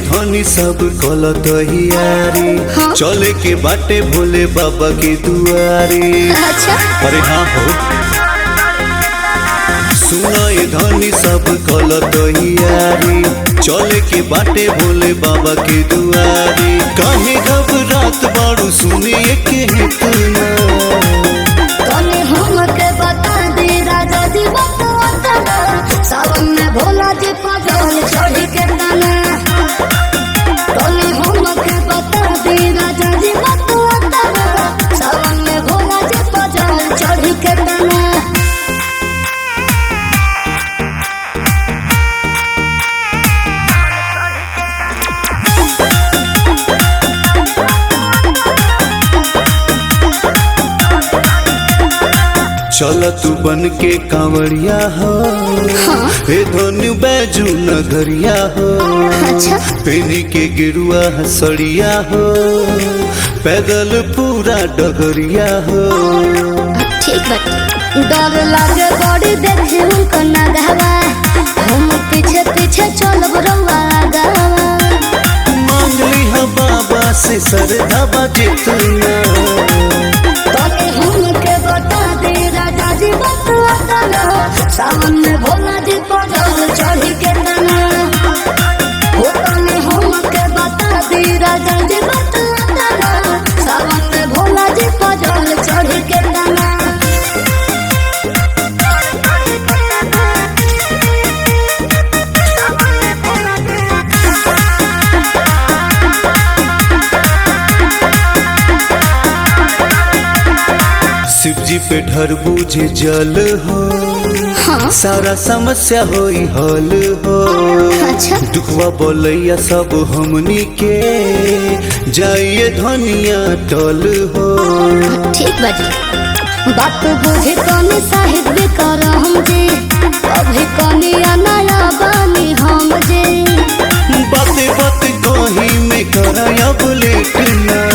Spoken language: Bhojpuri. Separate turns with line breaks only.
धनी सब गलत हियारी चले के बाटे भोले बाबा के दुआरे।
अच्छा
अरे हाँ हो सुनाए धनी सब गलत हियारी चले के बाटे भोले बाबा के दुआरे। काहे घबरात बाड़ू सुनिए के इतना
तने हमके बता दे राजा जी बता सावन में भोला जी पागल चढ़ के तना। तने हमके बता दे राजा जी बता सावन में भोला जी पागल चढ़ के तना।
चल तू बन के कांवरिया हो हे धनु बैजू नगरिया हो।
अच्छा
पेनी के गिरुआ हसड़िया हो पैदल पूरा डगरिया हो।
ठीक बात डर लागे बड़ी देखे उनको नगावा हम पीछे पीछे चलब रवा गावा।
मांग लिहा बाबा से सरधा जितना
तने हमके बता दे राजा जी बता सावन में भोला जी पागल चढ़ के तना। हो तने हमके बता दे राजा जी बता सावन में भोला जी पागल चढ़ के तना।
शिव जी पे ढर बूझे जल हो
हाँ?
सारा समस्या होई हल हो।
अच्छा
दुखवा बोलैया सब हमनी के जाइए धनिया टल हो।
ठीक बाजी बात बुझे कनी साहित्य कर हम जे अभी कनी नया बानी हम जे।
बाते बात कहीं में कर अब लेट ना